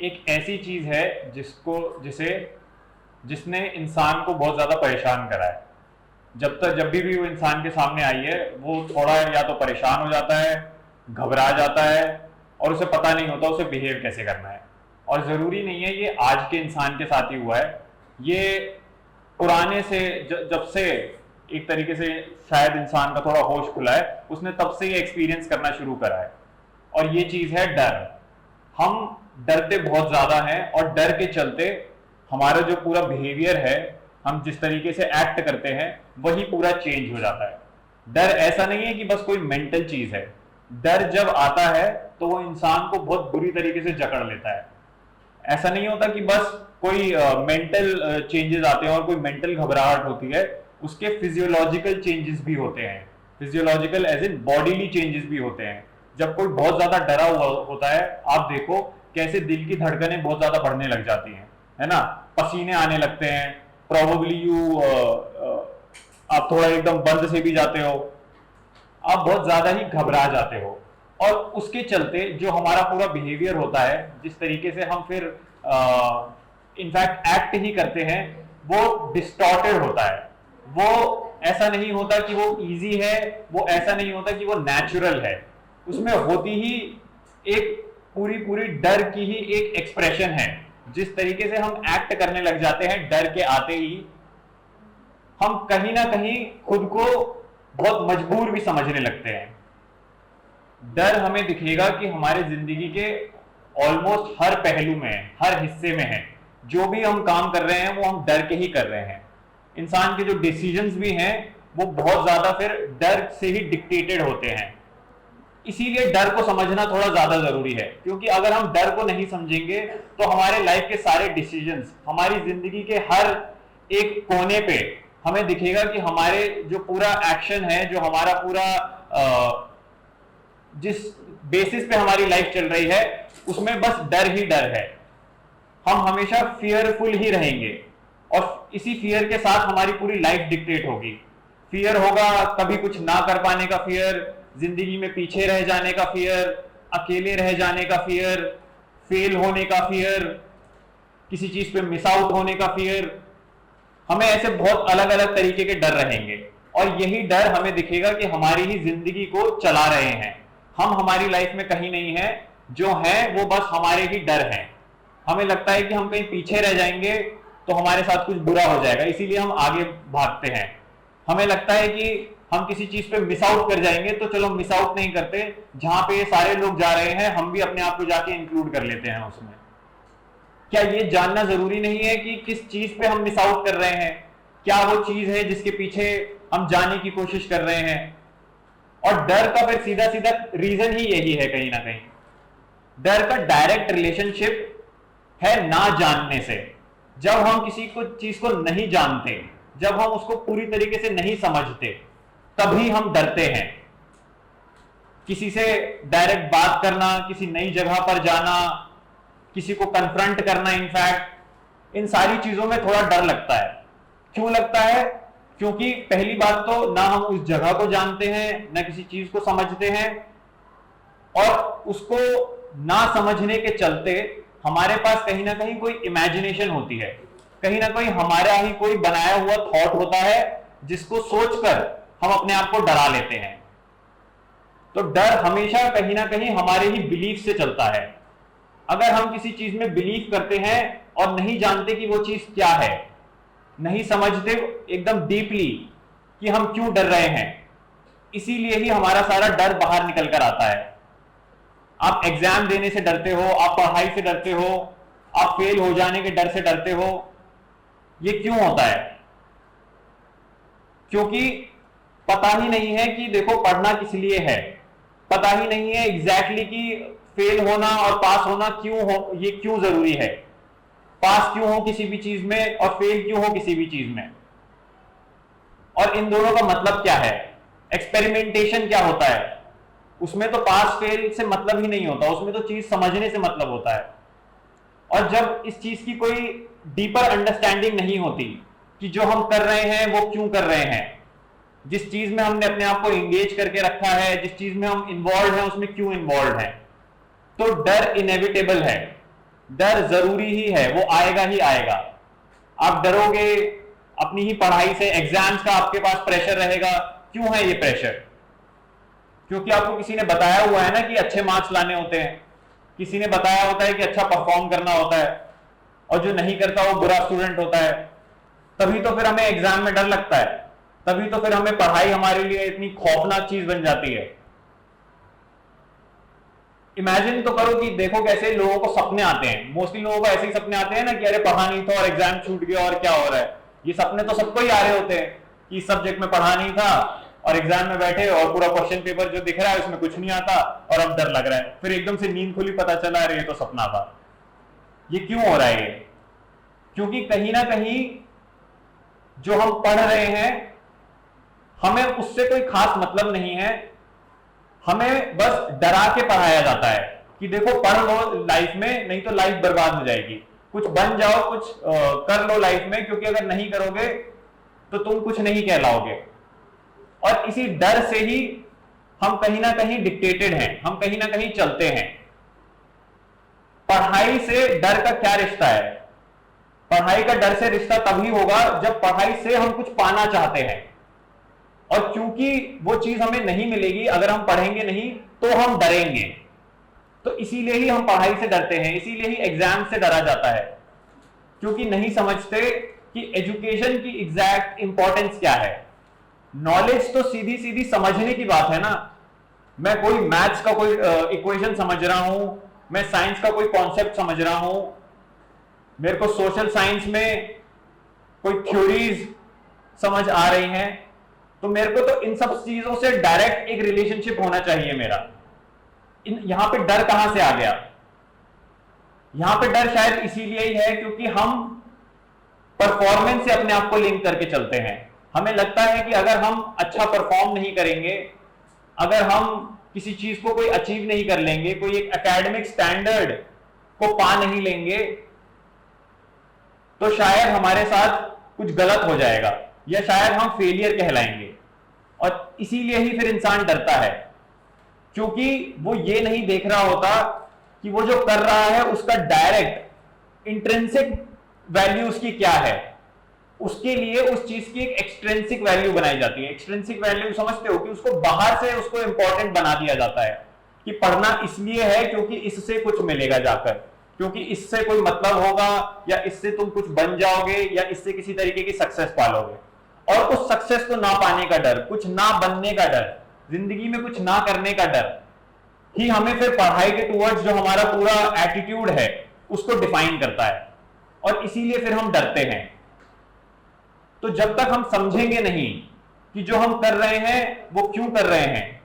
एक ऐसी चीज है जिसे जिसने इंसान को बहुत ज्यादा परेशान करा है। जब भी वो इंसान के सामने आई है, वो थोड़ा या तो परेशान हो जाता है, घबरा जाता है, और उसे पता नहीं होता उसे बिहेव कैसे करना है। और जरूरी नहीं है ये आज के इंसान के साथ ही हुआ है, ये पुराने से जब से एक तरीके से शायद इंसान का थोड़ा होश खुला है, उसने तब से ये एक्सपीरियंस करना शुरू करा है। और ये चीज है डर। हम डरते बहुत ज्यादा हैं, और डर के चलते हमारा जो पूरा बिहेवियर है, हम जिस तरीके से एक्ट करते हैं, वही पूरा चेंज हो जाता है। डर ऐसा नहीं है कि बस कोई मेंटल चीज है। डर जब आता है तो वो इंसान को बहुत बुरी तरीके से जकड़ लेता है। ऐसा नहीं होता कि बस कोई मेंटल चेंजेस आते हैं और कोई मेंटल घबराहट होती है, उसके फिजियोलॉजिकल चेंजेस भी होते हैं। Physiological as in bodily changes भी होते हैं। जब कोई बहुत ज्यादा डरा हुआ होता है, आप देखो कैसे दिल की धड़कनें बहुत ज्यादा बढ़ने लग जाती हैं, है ना, पसीने आने लगते हैं, प्रोबेबली आप थोड़ा एकदम बंद से भी जाते हो, आप बहुत ज्यादा ही घबरा जाते हो। और उसके चलते जो हमारा पूरा बिहेवियर होता है, जिस तरीके से हम फिर इनफैक्ट एक्ट ही करते हैं, वो डिस्टॉर्टेड होता है। वो ऐसा नहीं होता कि वो इजी है, वो ऐसा नहीं होता कि वो नेचुरल है। उसमें होती ही एक पूरी पूरी डर की ही एक एक्सप्रेशन है। जिस तरीके से हम एक्ट करने लग जाते हैं डर के आते ही, हम कहीं ना कहीं खुद को बहुत मजबूर भी समझने लगते हैं। डर हमें दिखेगा कि हमारे जिंदगी के ऑलमोस्ट हर पहलू में है, हर हिस्से में है। जो भी हम काम कर रहे हैं वो हम डर के ही कर रहे हैं। इंसान के जो डिसीजंस भी हैं वो बहुत ज्यादा फिर डर से ही डिक्टेटेड होते हैं। इसीलिए डर को समझना थोड़ा ज्यादा जरूरी है, क्योंकि अगर हम डर को नहीं समझेंगे तो हमारे लाइफ के सारे डिसीजंस, हमारी जिंदगी के हर एक कोने पे हमें दिखेगा कि हमारे जो पूरा एक्शन है, जो हमारा पूरा जिस बेसिस पे हमारी लाइफ चल रही है, उसमें बस डर ही डर है। हम हमेशा फियरफुल ही रहेंगे, और इसी फियर के साथ हमारी पूरी लाइफ डिक्टेट होगी। फियर होगा कभी कुछ ना कर पाने का फियर, जिंदगी में पीछे रह जाने का फियर, अकेले रह जाने का फियर, फेल होने का फियर, किसी चीज पे मिस आउट होने का फियर। हमें ऐसे बहुत अलग अलग तरीके के डर रहेंगे, और यही डर हमें दिखेगा कि हमारी ही जिंदगी को चला रहे हैं। हम हमारी लाइफ में कहीं नहीं है, जो है वो बस हमारे ही डर हैं। हमें लगता है कि हम कहीं पीछे रह जाएंगे तो हमारे साथ कुछ बुरा हो जाएगा, इसीलिए हम आगे भागते हैं। हमें लगता है कि हम किसी चीज पे मिस आउट कर जाएंगे तो चलो मिस आउट नहीं करते, जहां पे सारे लोग जा रहे हैं हम भी अपने आप को जाके इंक्लूड कर लेते हैं उसमें। क्या ये जानना जरूरी नहीं है कि किस चीज पे हम मिस आउट कर रहे हैं? क्या वो चीज है जिसके पीछे हम जाने की कोशिश कर रहे हैं? और डर का फिर सीधा सीधा रीजन ही यही है कहीं ना कहीं। डर का डायरेक्ट रिलेशनशिप है ना जानने से। जब हम किसी को चीज को नहीं जानते, जब हम उसको पूरी तरीके से नहीं समझते, तभी हम डरते हैं। किसी से डायरेक्ट बात करना, किसी नई जगह पर जाना, किसी को कन्फ्रंट करना, इनफैक्ट इन सारी चीजों में थोड़ा डर लगता है। क्यों लगता है? क्योंकि पहली बात तो ना हम उस जगह को जानते हैं, ना किसी चीज को समझते हैं, और उसको ना समझने के चलते हमारे पास कहीं ना कहीं कोई इमेजिनेशन होती है, कहीं ना कहीं हमारा ही कोई बनाया हुआ थॉट होता है जिसको सोचकर हम अपने आप को डरा लेते हैं। तो डर हमेशा कहीं ना कहीं हमारे ही बिलीफ से चलता है। अगर हम किसी चीज में बिलीव करते हैं और नहीं जानते कि वो चीज क्या है, नहीं समझते एकदम डीपली कि हम क्यों डर रहे हैं, इसीलिए ही हमारा सारा डर बाहर निकल कर आता है। आप एग्जाम देने से डरते हो, आप पढ़ाई से डरते हो, आप फेल हो जाने के डर से डरते हो। ये क्यों होता है? क्योंकि पता ही नहीं है कि देखो पढ़ना किस लिए है, पता ही नहीं है एग्जैक्टली कि फेल होना और पास होना क्यों हो, ये क्यों जरूरी है, पास क्यों हो किसी भी चीज में और फेल क्यों हो किसी भी चीज में, और इन दोनों का मतलब क्या है, एक्सपेरिमेंटेशन क्या होता है। उसमें तो पास फेल से मतलब ही नहीं होता, उसमें तो चीज समझने से मतलब होता है। और जब इस चीज की कोई डीपर अंडरस्टैंडिंग नहीं होती कि जो हम कर रहे हैं वो क्यों कर रहे हैं, जिस चीज में हमने अपने आप को एंगेज करके रखा है, जिस चीज में हम इन्वॉल्व हैं उसमें क्यों इन्वॉल्व हैं, तो डर इनएविटेबल है। डर जरूरी ही है, वो आएगा ही आएगा। आप डरोगे अपनी ही पढ़ाई से, एग्जाम्स का आपके पास प्रेशर रहेगा। क्यों है ये प्रेशर? क्योंकि आपको किसी ने बताया हुआ है ना कि अच्छे मार्क्स लाने होते हैं, किसी ने बताया होता है कि अच्छा परफॉर्म करना होता है, और जो नहीं करता वो बुरा स्टूडेंट होता है। तभी तो फिर हमें एग्जाम में डर लगता है, तभी तो फिर हमें पढ़ाई हमारे लिए इतनी खौफनाक चीज बन जाती है। इमेजिन तो करो कि देखो कैसे लोगों को सपने आते हैं, मोस्टली लोगों को ऐसे ही सपने आते हैं ना कि अरे पढ़ा नहीं था और एग्जाम छूट गया और क्या हो रहा है। ये सपने तो सबको ही आ रहे होते हैं कि इस सब्जेक्ट में पढ़ा नहीं था और एग्जाम में बैठे और पूरा क्वेश्चन पेपर जो दिख रहा है उसमें कुछ नहीं आता और अब डर लग रहा है, फिर एकदम से नींद खुली, पता चला अरे ये तो सपना था। ये क्यों हो रहा है? क्योंकि कहीं ना कहीं जो हम पढ़ रहे हैं हमें उससे कोई खास मतलब नहीं है, हमें बस डरा के पढ़ाया जाता है कि देखो पढ़ लो लाइफ में, नहीं तो लाइफ बर्बाद हो जाएगी, कुछ बन जाओ, कुछ कर लो लाइफ में, क्योंकि अगर नहीं करोगे तो तुम कुछ नहीं कहलाओगे। और इसी डर से ही हम कहीं ना कहीं डिक्टेटेड हैं, हम कहीं ना कहीं चलते हैं। पढ़ाई से डर का क्या रिश्ता है? पढ़ाई का डर से रिश्ता तभी होगा जब पढ़ाई से हम कुछ पाना चाहते हैं, और क्योंकि वो चीज हमें नहीं मिलेगी अगर हम पढ़ेंगे नहीं तो हम डरेंगे। तो इसीलिए ही हम पढ़ाई से डरते हैं, इसीलिए ही एग्जाम से डरा जाता है, क्योंकि नहीं समझते कि एजुकेशन की एग्जैक्ट इंपॉर्टेंस क्या है। नॉलेज तो सीधी सीधी समझने की बात है ना। मैं कोई मैथ्स का कोई इक्वेशन समझ रहा हूं, मैं साइंस का कोई कॉन्सेप्ट समझ रहा हूं, मेरे को सोशल साइंस में कोई थ्योरीज समझ आ रही हैं, तो मेरे को तो इन सब चीजों से डायरेक्ट एक रिलेशनशिप होना चाहिए मेरा। यहां पे डर कहां से आ गया? यहां पे डर शायद इसीलिए ही है क्योंकि हम परफॉर्मेंस से अपने आप को लिंक करके चलते हैं। हमें लगता है कि अगर हम अच्छा परफॉर्म नहीं करेंगे, अगर हम किसी चीज को कोई अचीव नहीं कर लेंगे, कोई एक एकेडमिक स्टैंडर्ड को पा नहीं लेंगे, तो शायद हमारे साथ कुछ गलत हो जाएगा या शायद हम फेलियर कहलाएंगे। और इसीलिए ही फिर इंसान डरता है, क्योंकि वो ये नहीं देख रहा होता कि वो जो कर रहा है उसका डायरेक्ट इंट्रिंसिक वैल्यू उसकी क्या है। उसके लिए उस चीज की एक एक्सट्रिंसिक वैल्यू बनाई जाती है। एक्सट्रिंसिक वैल्यू समझते हो कि उसको बाहर से उसको इंपॉर्टेंट बना दिया जाता है कि पढ़ना इसलिए है क्योंकि इससे कुछ मिलेगा जाकर, क्योंकि इससे कोई मतलब होगा, या इससे तुम कुछ बन जाओगे, या इससे किसी तरीके की सक्सेस पालोगे। और उस सक्सेस को ना पाने का डर, कुछ ना बनने का डर, जिंदगी में कुछ ना करने का डर ही हमें फिर पढ़ाई के टुवर्ड्स जो हमारा पूरा एटीट्यूड है उसको डिफाइन करता है, और इसीलिए फिर हम डरते हैं। तो जब तक हम समझेंगे नहीं कि जो हम कर रहे हैं वो क्यों कर रहे हैं,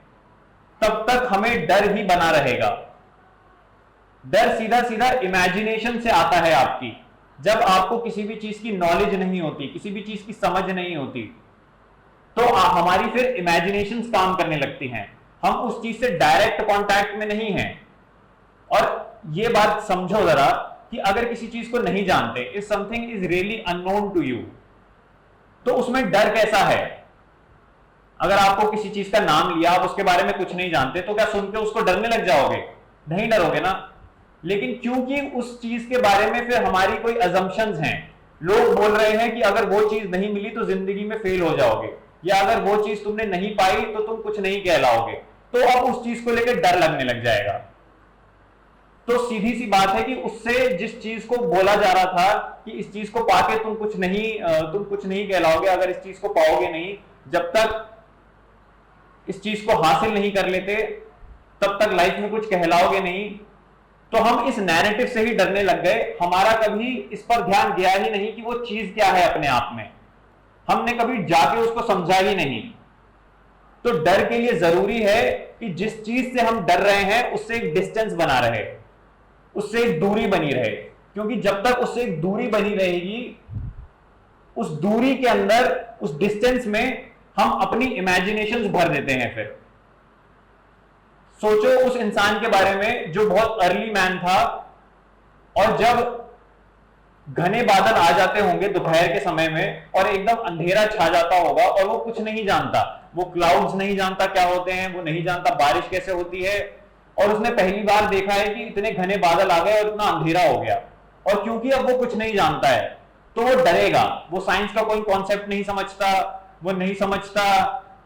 तब तक हमें डर ही बना रहेगा। डर सीधा सीधा इमेजिनेशन से आता है आपकी। जब आपको किसी भी चीज की नॉलेज नहीं होती, किसी भी चीज की समझ नहीं होती, तो हमारी फिर इमेजिनेशंस काम करने लगती हैं। हम उस चीज से डायरेक्ट कांटेक्ट में नहीं हैं। और ये बात समझो जरा कि अगर किसी चीज को नहीं जानते, if something is really unknown to you, तो उसमें डर कैसा है? अगर आपको किसी चीज का नाम लिया, आप उसके बारे में कुछ नहीं जानते, तो क्या सुन के उसको डरने लग जाओगे? नहीं डरोगे ना। लेकिन क्योंकि उस चीज के बारे में फिर हमारी कोई अजम्पशंस हैं, लोग बोल रहे हैं कि अगर वो चीज नहीं मिली तो जिंदगी में फेल हो जाओगे, या अगर वो चीज तुमने नहीं पाई तो तुम कुछ नहीं कहलाओगे, तो अब उस चीज को लेकर डर लगने लग जाएगा। तो सीधी सी बात है कि उससे जिस चीज को बोला जा रहा था कि इस चीज को पाके तुम कुछ नहीं कहलाओगे, अगर इस चीज को पाओगे नहीं, जब तक इस चीज को हासिल नहीं कर लेते तब तक लाइफ में कुछ कहलाओगे नहीं। तो हम इस नैरेटिव से ही डरने लग गए। हमारा कभी इस पर ध्यान गया ही नहीं कि वो चीज क्या है अपने आप में, हमने कभी जाके उसको समझा ही नहीं। तो डर के लिए जरूरी है कि जिस चीज से हम डर रहे हैं उससे एक डिस्टेंस बना रहे, उससे एक दूरी बनी रहे, क्योंकि जब तक उससे एक दूरी बनी रहेगी, उस दूरी के अंदर, उस डिस्टेंस में हम अपनी इमेजिनेशंस भर देते हैं। फिर सोचो उस इंसान के बारे में जो बहुत अर्ली मैन था, और जब घने बादल आ जाते होंगे दोपहर के समय में और एकदम अंधेरा छा जाता होगा और वो कुछ नहीं जानता, वो क्लाउड्स नहीं जानता क्या होते हैं, वो नहीं जानता बारिश कैसे होती है, और उसने पहली बार देखा है कि इतने घने बादल आ गए और इतना अंधेरा हो गया, और क्योंकि अब वो कुछ नहीं जानता है तो वो डरेगा। वो साइंस का कोई कॉन्सेप्ट नहीं समझता, वो नहीं समझता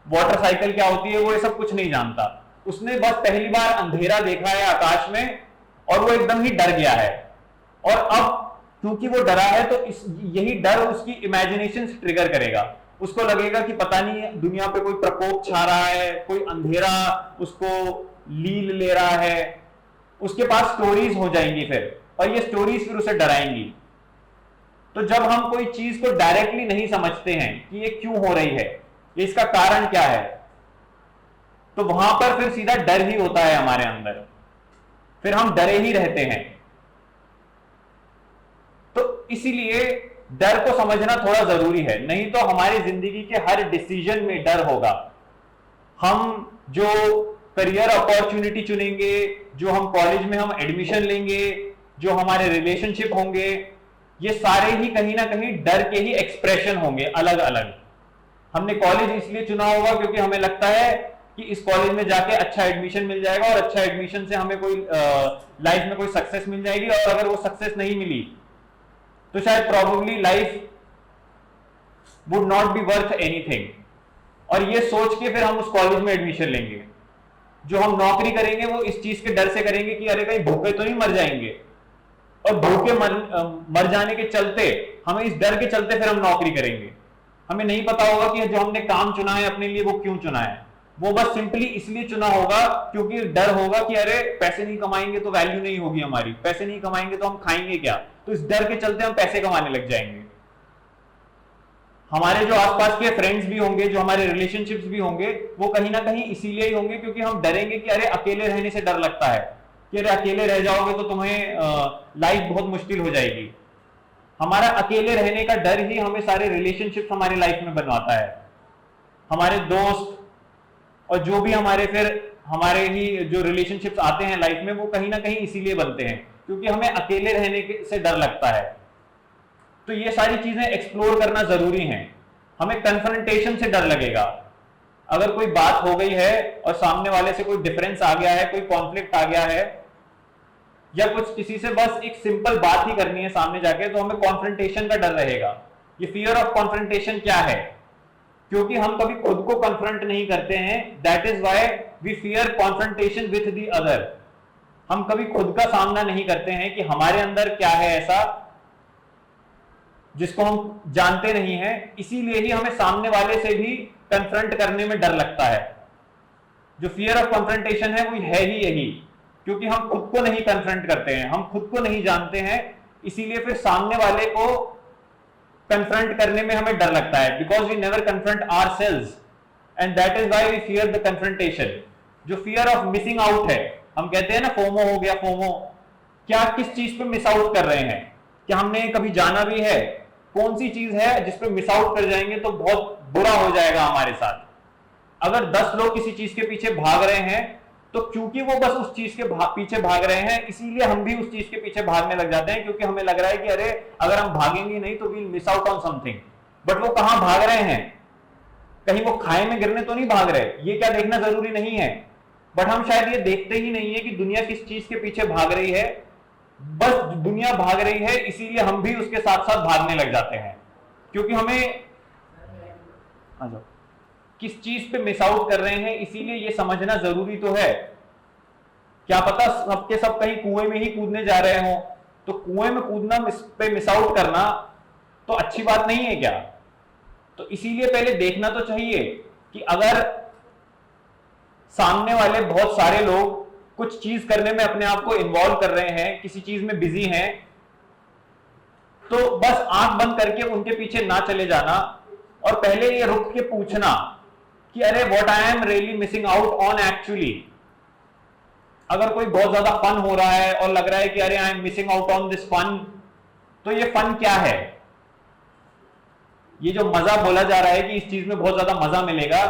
वाटर साइकिल क्या होती है, वो ये सब कुछ नहीं जानता। उसने बस पहली बार अंधेरा देखा है आकाश में और वो एकदम ही डर गया है। और अब क्योंकि वो डरा है तो यही डर उसकी इमेजिनेशन ट्रिगर करेगा। उसको लगेगा कि पता नहीं दुनिया पे कोई प्रकोप छा रहा है, कोई अंधेरा उसको लील ले रहा है। उसके पास स्टोरीज हो जाएंगी फिर, और ये स्टोरीज फिर उसे डराएंगी। तो जब हम कोई चीज को डायरेक्टली नहीं समझते हैं कि ये क्यों हो रही है, ये इसका कारण क्या है, तो वहां पर फिर सीधा डर ही होता है हमारे अंदर, फिर हम डरे ही रहते हैं। तो इसीलिए डर को समझना थोड़ा जरूरी है, नहीं तो हमारी जिंदगी के हर डिसीजन में डर होगा। हम जो करियर अपॉर्चुनिटी चुनेंगे, जो हम कॉलेज में हम एडमिशन लेंगे, जो हमारे रिलेशनशिप होंगे, ये सारे ही कहीं ना कहीं डर के ही एक्सप्रेशन होंगे अलग अलग। हमने कॉलेज इसलिए चुना होगा क्योंकि हमें लगता है कि इस कॉलेज में जाके अच्छा एडमिशन मिल जाएगा और अच्छा एडमिशन से हमें कोई लाइफ में कोई सक्सेस मिल जाएगी, और अगर वो सक्सेस नहीं मिली तो शायद probably life would not be worth anything. और ये सोच के फिर हम उस कॉलेज में एडमिशन लेंगे। जो हम नौकरी करेंगे वो इस चीज के डर से करेंगे कि अरे कहीं भूखे तो नहीं मर जाएंगे, और भूखे मर जाने के चलते, हमें इस डर के चलते फिर हम नौकरी करेंगे। हमें नहीं पता होगा कि जो हमने काम चुना है अपने लिए वो क्यों चुना है, वो बस सिंपली इसलिए चुना होगा क्योंकि डर होगा कि अरे पैसे नहीं कमाएंगे तो वैल्यू नहीं होगी हमारी, पैसे नहीं कमाएंगे तो हम खाएंगे क्या, तो इस डर के चलते हम पैसे कमाने लग जाएंगे। हमारे जो आसपास के फ्रेंड्स भी होंगे, जो हमारे रिलेशनशिप्स भी होंगे, वो कहीं ना कहीं इसीलिए ही होंगे क्योंकि हम डरेंगे कि अरे अकेले रहने से डर लगता है कि अरे अकेले रह जाओगे तो तुम्हें लाइफ बहुत मुश्किल हो जाएगी। हमारा अकेले रहने का डर ही हमें सारे रिलेशनशिप्स हमारी लाइफ में बनवाता है। हमारे दोस्त और जो भी हमारे ही जो रिलेशनशिप्स आते हैं लाइफ में, वो कहीं ना कहीं इसीलिए बनते हैं क्योंकि हमें अकेले रहने से डर लगता है। तो ये सारी चीजें एक्सप्लोर करना जरूरी है। हमें कन्फ्रंटेशन से डर लगेगा। अगर कोई बात हो गई है और सामने वाले से कोई डिफरेंस आ गया है, कोई कॉन्फ्लिक्ट आ गया है, या कुछ किसी से बस एक सिंपल बात ही करनी है सामने जाके, तो हमें कॉन्फ्रंटेशन का डर रहेगा। ये फियर ऑफ कॉन्फ्रंटेशन क्या है? क्योंकि हम कभी खुद को कन्फ्रंट नहीं करते हैं, that is why we fear confrontation with the other. हम कभी खुद का सामना नहीं करते हैं कि हमारे अंदर क्या है ऐसा जिसको हम जानते नहीं हैं, इसीलिए ही हमें सामने वाले से भी कन्फ्रंट करने में डर लगता है। जो फियर ऑफ कॉन्फ्रंटेशन है वो है ही यही, क्योंकि हम खुद को नहीं कन्फ्रंट करते हैं, हम खुद को नहीं जानते हैं, इसीलिए फिर सामने वाले को कन्फ्रंट करने में हमें डर लगता है, because we never confront ourselves and that is why we fear the confrontation. जो फियर ऑफ मिसिंग आउट है, हम कहते हैं ना फोमो हो गया, फोमो, क्या किस चीज पे मिस आउट कर रहे हैं? क्या हमने कभी जाना भी है कौन सी चीज है जिस पे मिस आउट कर जाएंगे तो बहुत बुरा हो जाएगा हमारे साथ? अगर 10 लोग किसी चीज के पीछे भाग रहे हैं तो क्योंकि वो बस उस चीज के पीछे भाग रहे हैं, इसीलिए हम भी उस चीज के पीछे भागने लग जाते हैं, क्योंकि हमें लग रहा है कि अरे अगर हम भागेंगे नहीं तो we'll miss out on something. But वो कहां भाग रहे हैं? कहीं वो खाई में गिरने तो नहीं भाग रहे, ये क्या देखना जरूरी नहीं है। बट हम शायद ये देखते ही नहीं है कि दुनिया किस चीज के पीछे भाग रही है। बस दुनिया भाग रही है, इसीलिए हम भी उसके साथ साथ भागने लग जाते हैं, क्योंकि हमें किस चीज पे मिस आउट कर रहे हैं, इसीलिए ये समझना जरूरी तो है। क्या पता सबके सब कहीं कुएं में ही कूदने जा रहे हो, तो कुएं में कूदना पे मिस आउट करना तो अच्छी बात नहीं है क्या? तो इसीलिए पहले देखना तो चाहिए कि अगर सामने वाले बहुत सारे लोग कुछ चीज करने में अपने आप को इन्वॉल्व कर रहे हैं, किसी चीज में बिजी हैं, तो बस आंख बंद करके उनके पीछे ना चले जाना और पहले ये रुक के पूछना कि अरे what I am really missing out on actually. अगर कोई बहुत ज्यादा फन हो रहा है और लग रहा है कि अरे I am missing out on this fun, तो ये फन क्या है? ये जो मजा बोला जा रहा है कि इस चीज में बहुत ज्यादा मजा मिलेगा,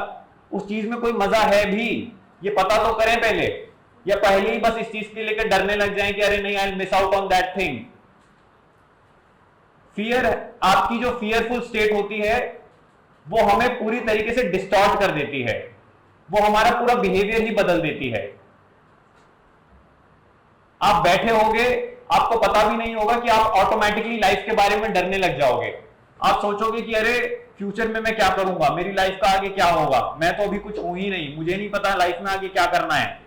उस चीज में कोई मजा है भी ये पता तो करें पहले, या पहले ही बस इस चीज के लेकर डरने लग जाएं कि अरे नहीं I will miss out on that thing. Fear, आपकी जो फियरफुल स्टेट होती है वो हमें पूरी तरीके से डिस्टॉर्ट कर देती है, वो हमारा पूरा बिहेवियर ही बदल देती है। आप बैठे होगे, आपको पता भी नहीं होगा कि आप ऑटोमेटिकली लाइफ के बारे में डरने लग जाओगे। आप सोचोगे कि अरे फ्यूचर में मैं क्या करूंगा, मेरी लाइफ का आगे क्या होगा, मैं तो अभी कुछ हूं ही नहीं, मुझे नहीं पता लाइफ में आगे क्या करना है,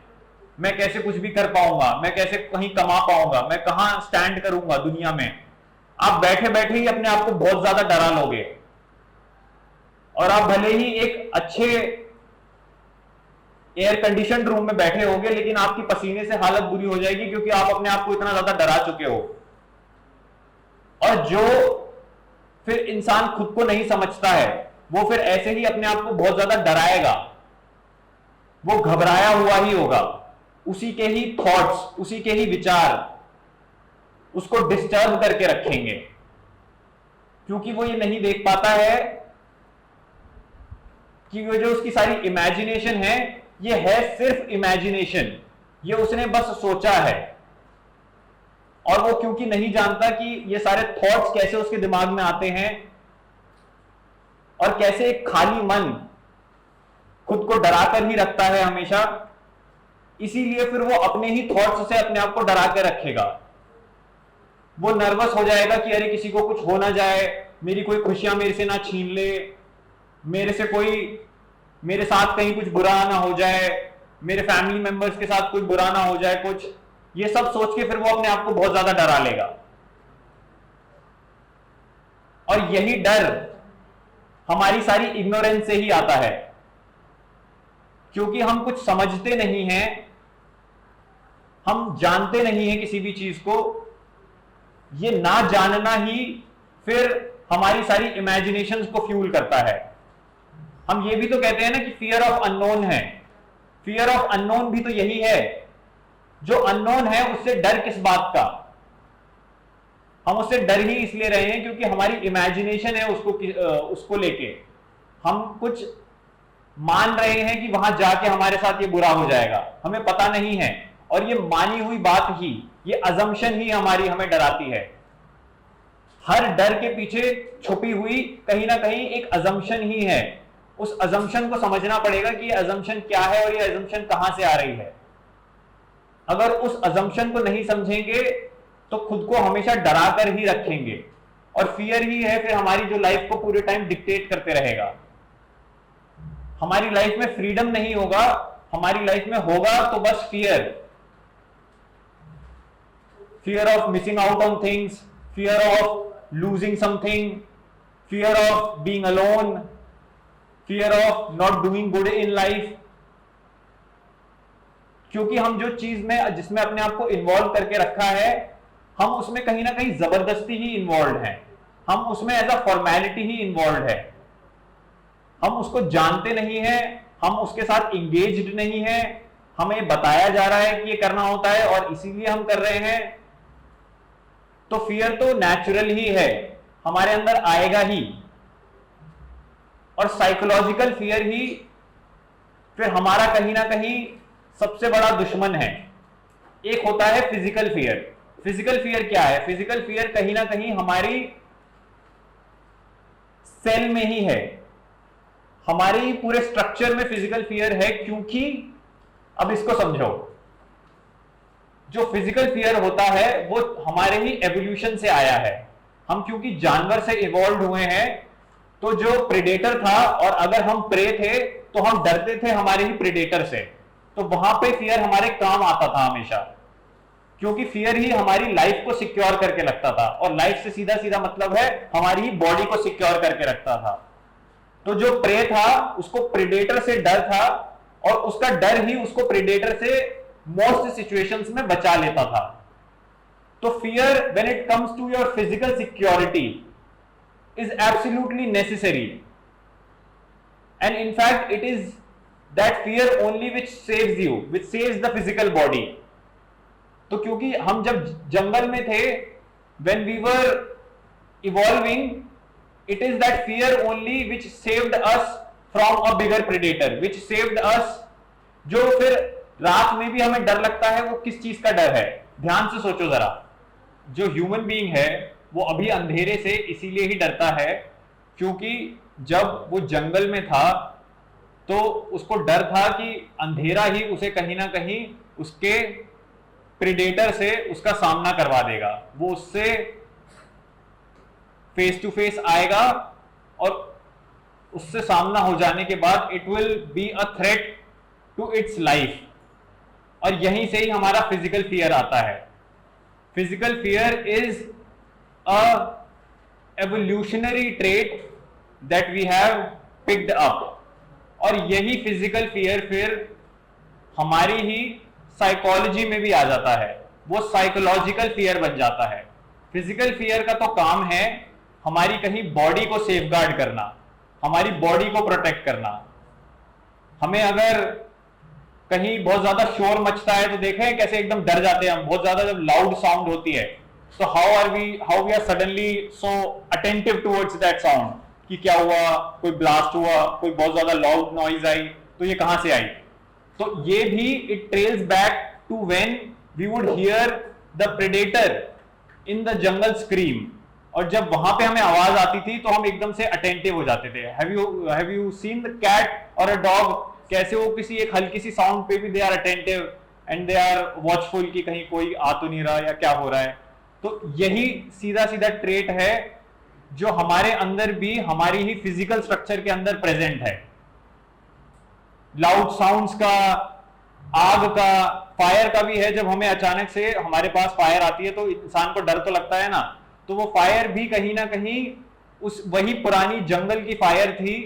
मैं कैसे कुछ भी कर पाऊंगा, मैं कैसे कहीं कमा पाऊंगा, मैं कहां स्टैंड करूंगा दुनिया में। आप बैठे बैठे ही अपने आप को बहुत ज्यादा डरा लोगे, और आप भले ही एक अच्छे एयर कंडीशन रूम में बैठे होगे, लेकिन आपकी पसीने से हालत बुरी हो जाएगी, क्योंकि आप अपने आप को इतना ज्यादा डरा चुके हो। और जो फिर इंसान खुद को नहीं समझता है, वो फिर ऐसे ही अपने आप को बहुत ज्यादा डराएगा, वो घबराया हुआ ही होगा, उसी के ही थॉट्स, उसी के ही विचार उसको डिस्टर्ब करके रखेंगे, क्योंकि वो ये नहीं देख पाता है कि वो जो उसकी सारी इमेजिनेशन है, ये है सिर्फ इमेजिनेशन, ये उसने बस सोचा है। और वो क्योंकि नहीं जानता कि ये सारे थॉट्स कैसे उसके दिमाग में आते हैं, और कैसे एक खाली मन खुद को डराकर ही रखता है हमेशा, इसीलिए फिर वो अपने ही थॉट्स से अपने आप को डरा के रखेगा। वो नर्वस हो जाएगा कि अरे किसी को कुछ हो ना जाए, मेरी कोई खुशियां मेरे से ना छीन ले, मेरे से कोई, मेरे साथ कहीं कुछ बुरा ना हो जाए, मेरे फैमिली मेंबर्स के साथ कुछ बुरा ना हो जाए कुछ, ये सब सोच के फिर वो अपने आप को बहुत ज्यादा डरा लेगा। और यही डर हमारी सारी इग्नोरेंस से ही आता है, क्योंकि हम कुछ समझते नहीं हैं, हम जानते नहीं हैं किसी भी चीज को। ये ना जानना ही फिर हमारी सारी इमेजिनेशंस को फ्यूल करता है। हम ये भी तो कहते हैं ना कि फियर ऑफ अननोन है, फियर ऑफ अननोन भी तो यही है। जो अननोन है उससे डर किस बात का, हम उससे डर ही इसलिए रहे हैं क्योंकि हमारी इमेजिनेशन है उसको लेके हम कुछ मान रहे हैं कि वहां जाके हमारे साथ ये बुरा हो जाएगा, हमें पता नहीं है। और ये मानी हुई बात ही, ये अजम्पशन ही हमारी हमें डराती है। हर डर के पीछे छुपी हुई कहीं ना कहीं एक अजम्पशन ही है। उस अजम्पशन को समझना पड़ेगा कि ये अजम्पशन क्या है और ये अजम्पशन कहां से आ रही है। अगर उस अजम्पशन को नहीं समझेंगे तो खुद को हमेशा डरा कर ही रखेंगे, और फियर ही है फिर हमारी जो लाइफ को पूरे टाइम डिक्टेट करते रहेगा। हमारी लाइफ में फ्रीडम नहीं होगा, हमारी लाइफ में होगा तो बस fear, fear of missing out on things, fear of losing something, fear of being alone, fear of not doing good in life. क्योंकि हम जो चीज में जिसमें अपने आप को इन्वॉल्व करके रखा है, हम उसमें कहीं ना कहीं जबरदस्ती ही इन्वॉल्व हैं, हम उसमें एज अ फॉर्मेलिटी ही इन्वॉल्व है। हम उसको जानते नहीं हैं, हम उसके साथ इंगेज्ड नहीं हैं, हमें बताया जा रहा है कि ये करना होता है और इसीलिए हम कर रहे हैं। तो फियर तो नेचुरल ही है, हमारे अंदर आएगा ही। और साइकोलॉजिकल फियर ही फिर हमारा कहीं ना कहीं सबसे बड़ा दुश्मन है। एक होता है फिजिकल फियर। फिजिकल फियर क्या है? फिजिकल फियर कहीं ना कहीं हमारी सेल में ही है, हमारे पूरे स्ट्रक्चर में फिजिकल फियर है। क्योंकि अब इसको समझो, जो फिजिकल फियर होता है वो हमारे ही एवोल्यूशन से आया है। हम क्योंकि जानवर से इवॉल्व हुए हैं, तो जो प्रेडेटर था और अगर हम प्रे थे तो हम डरते थे हमारे ही प्रेडेटर से। तो वहां पे फियर हमारे काम आता था हमेशा, क्योंकि फियर ही हमारी लाइफ को सिक्योर करके रखता था। और लाइफ से सीधा सीधा मतलब है हमारी ही बॉडी को सिक्योर करके रखता था। तो जो प्रे था उसको प्रेडेटर से डर था, और उसका डर ही उसको प्रेडेटर से मोस्ट सिचुएशंस में बचा लेता था। तो fear when it comes to your physical security is absolutely necessary, and in fact it is that fear only which saves you, which saves the physical body. तो क्योंकि हम जब जंगल में थे, when we were evolving, it is that fear only which saved us from a bigger predator, which saved us। जो फिर रात में भी हमें डर लगता है, वो किस चीज का डर है? ध्यान से सोचो जरा। जो ह्यूमन बीइंग है वो अभी अंधेरे से इसीलिए ही डरता है क्योंकि जब वो जंगल में था तो उसको डर था कि अंधेरा ही उसे कहीं ना कहीं उसके प्रेडेटर से उसका सामना करवा देगा, वो उससे फेस टू फेस आएगा और उससे सामना हो जाने के बाद it will be a threat to its life. और यहीं से ही हमारा फिजिकल फियर आता है। Physical fear is a evolutionary trait that we have picked up, और यही फिजिकल फियर फिर हमारी ही साइकोलॉजी में भी आ जाता है, वो साइकोलॉजिकल फियर बन जाता है। फिजिकल फियर का तो काम है हमारी कहीं बॉडी को सेफगार्ड करना, हमारी बॉडी को प्रोटेक्ट करना। हमें अगर कहीं बहुत ज्यादा शोर मचता है तो देखें कैसे एकदम डर जाते हैं हम, बहुत ज्यादा जब लाउड साउंड होती है तो how we are suddenly so attentive towards that sound, कि क्या हुआ, कोई ब्लास्ट हुआ, कोई बहुत ज्यादा लाउड नॉइज आई, तो ये कहां से आई। तो ये भी it trails back to when we would hear the predator in the jungle scream, और जब वहां पे हमें आवाज आती थी तो हम एकदम से अटेंटिव हो जाते थे। Have you seen the cat और अ डॉग, कैसे वो किसी एक हल्की सी साउंड पे भी they are attentive and they are watchful कि कहीं कोई आ तो नहीं रहा या क्या हो रहा है। तो यही सीधा सीधा ट्रेट है जो हमारे अंदर भी हमारी ही फिजिकल स्ट्रक्चर के अंदर प्रेजेंट है। लाउड साउंड्स का, आग का, फायर का भी है। जब हमें अचानक से हमारे पास फायर आती है तो इंसान को डर तो लगता है ना, तो वो फायर भी कहीं ना कहीं उस वही पुरानी जंगल की फायर थी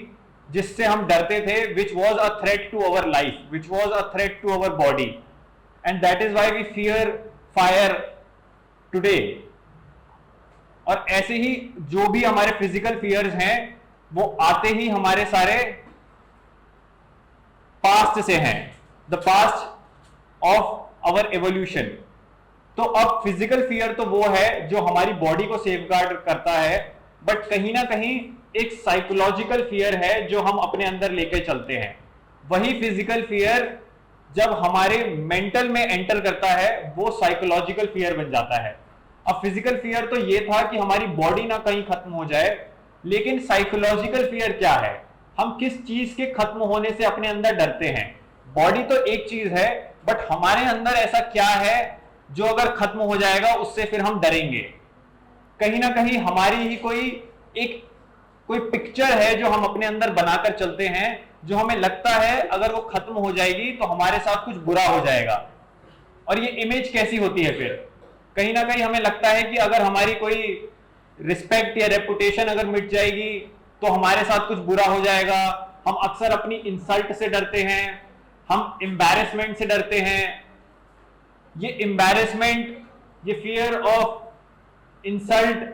जिससे हम डरते थे, which was a threat to our life, which was a threat to our body, and that is why we fear fire today। और ऐसे ही जो भी हमारे फिजिकल फियर्स हैं वो आते ही हमारे सारे पास्ट से हैं, the past of our evolution. तो अब फिजिकल फियर तो वो है जो हमारी बॉडी को सेफगार्ड करता है, बट कहीं ना कहीं एक साइकोलॉजिकल फियर है जो हम अपने अंदर लेके चलते हैं। वही फिजिकल फियर जब हमारे मेंटल में एंटर करता है वो साइकोलॉजिकल फियर बन जाता है। अब फिजिकल फियर तो ये था कि हमारी बॉडी ना कहीं खत्म हो जाए, लेकिन साइकोलॉजिकल फियर क्या है, हम किस चीज के खत्म होने से अपने अंदर डरते हैं। बॉडी तो एक चीज है, बट हमारे अंदर ऐसा क्या है जो अगर खत्म हो जाएगा उससे फिर हम डरेंगे। कहीं ना कहीं हमारी ही कोई पिक्चर है जो हम अपने अंदर बनाकर चलते हैं, जो हमें लगता है अगर वो खत्म हो जाएगी तो हमारे साथ कुछ बुरा हो जाएगा। और ये इमेज कैसी होती है, फिर कहीं ना कहीं हमें लगता है कि अगर हमारी कोई रिस्पेक्ट या रेपुटेशन अगर मिट जाएगी तो हमारे साथ कुछ बुरा हो जाएगा। हम अक्सर अपनी इंसल्ट से डरते हैं, हम एम्बैरेसमेंट से डरते हैं। ये एम्बैरेसमेंट, ये फियर ऑफ इंसल्ट,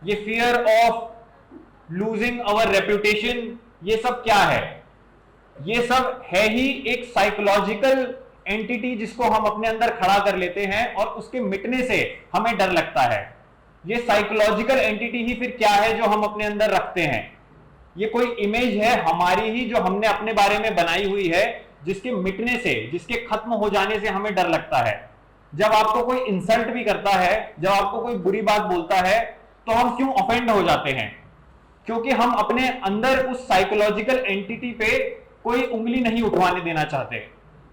ये fear of losing our reputation, ये सब क्या है? ये सब है ही एक साइकोलॉजिकल एंटिटी जिसको हम अपने अंदर खड़ा कर लेते हैं और उसके मिटने से हमें डर लगता है। ये साइकोलॉजिकल एंटिटी ही फिर क्या है जो हम अपने अंदर रखते हैं? ये कोई इमेज है हमारी ही जो हमने अपने बारे में बनाई हुई है, जिसके मिटने से, जिसके खत्म हो जाने से हमें डर लगता है। जब आपको कोई इंसल्ट भी करता है, जब आपको कोई बुरी बात बोलता है, तो हम क्यों ऑफेंड हो जाते हैं? क्योंकि हम अपने अंदर उस साइकोलॉजिकल एंटिटी पे कोई उंगली नहीं उठवाने देना चाहते।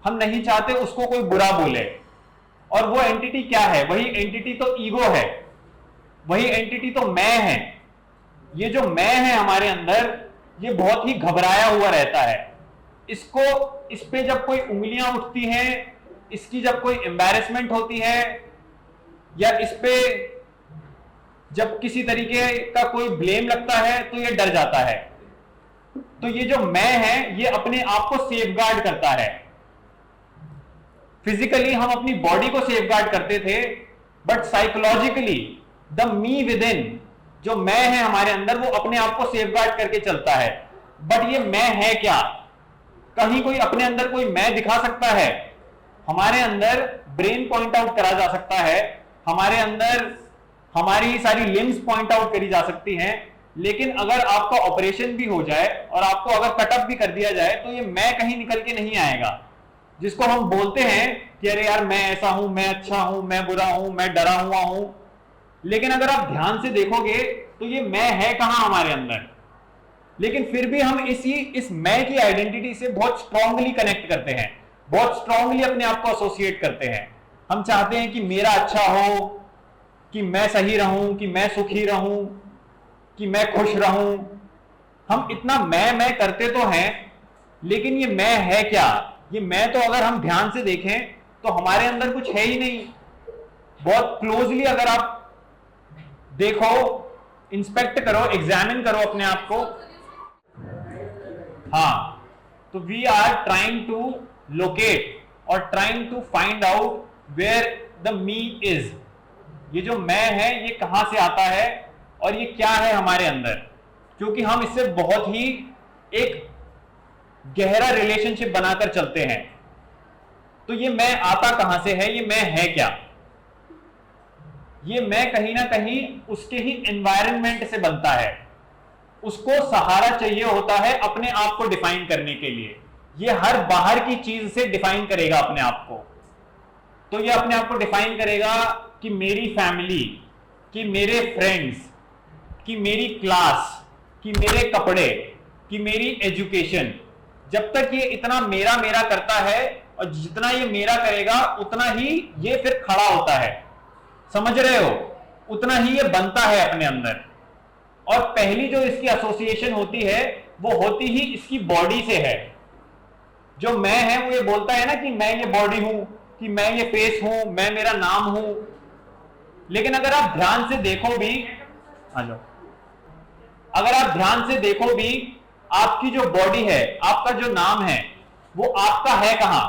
हम नहीं चाहते उसको कोई बुरा बोले। और वो एंटिटी क्या है? वही एंटिटी तो ईगो है, वही एंटिटी तो मैं है। ये जो मैं है हमारे अंदर, ये बहुत ही घबराया हुआ रहता है। इस पे जब कोई उंगलियां उठती हैं, इसकी जब कोई एम्बैरेसमेंट होती है, या इस पे जब किसी तरीके का कोई ब्लेम लगता है, तो ये डर जाता है। तो ये जो मैं है, ये अपने आप को सेफगार्ड करता है। फिजिकली हम अपनी बॉडी को सेफगार्ड करते थे, but psychologically the me with in, जो मैं है हमारे अंदर, वो अपने आप को सेफगार्ड करके चलता है। बट ये मैं है क्या? कहीं कोई अपने अंदर कोई मैं दिखा सकता है? हमारे अंदर ब्रेन पॉइंट आउट करा जा सकता है, हमारे अंदर हमारी सारी लिम्स पॉइंट आउट करी जा सकती हैं, लेकिन अगर आपका ऑपरेशन भी हो जाए और आपको अगर कटअप भी कर दिया जाए तो ये मैं कहीं निकल के नहीं आएगा। जिसको हम बोलते हैं कि अरे यार मैं ऐसा हूं, मैं अच्छा हूं, मैं बुरा हूं, मैं डरा हुआ हूं, लेकिन अगर आप ध्यान से देखोगे तो ये मैं है कहां हमारे अंदर। लेकिन फिर भी हम इस मैं की आइडेंटिटी से बहुत स्ट्रांगली कनेक्ट करते हैं, बहुत स्ट्रांगली अपने आप को एसोसिएट करते हैं। हम चाहते हैं कि मेरा अच्छा हो, कि मैं सही रहूं, कि मैं सुखी रहूं, कि मैं खुश रहूं। हम इतना मैं करते तो हैं, लेकिन ये मैं है क्या? ये मैं तो अगर हम ध्यान से देखें तो हमारे अंदर कुछ है ही नहीं। बहुत क्लोजली अगर आप देखो, इंस्पेक्ट करो, एग्जामिन करो अपने आप को। हाँ, तो we are trying to locate और trying to find out where the me is. ये जो मैं है ये कहां से आता है और ये क्या है हमारे अंदर, क्योंकि हम इससे बहुत ही एक गहरा रिलेशनशिप बनाकर चलते हैं। तो ये मैं आता कहां से है, ये मैं है क्या? ये मैं कहीं ना कहीं उसके ही एनवायरनमेंट से बनता है। उसको सहारा चाहिए होता है अपने आप को डिफाइन करने के लिए। ये हर बाहर की चीज से डिफाइन करेगा अपने आप को। तो ये अपने आप को डिफाइन करेगा कि मेरी फैमिली, कि मेरे फ्रेंड्स, कि मेरी क्लास, कि मेरे कपड़े, कि मेरी एजुकेशन। जब तक ये इतना मेरा मेरा करता है और जितना ये मेरा करेगा उतना ही ये फिर खड़ा होता है, समझ रहे हो? उतना ही ये बनता है अपने अंदर। और पहली जो इसकी एसोसिएशन होती है वो होती ही इसकी बॉडी से है। जो मैं है वो ये बोलता है ना कि मैं ये बॉडी हूं, कि मैं ये फेस हूं, मैं मेरा नाम हूं। लेकिन अगर आप ध्यान से देखो भी, आ जाओ, अगर आप ध्यान से देखो भी, आपकी जो बॉडी है, आपका जो नाम है, वो आपका है कहां?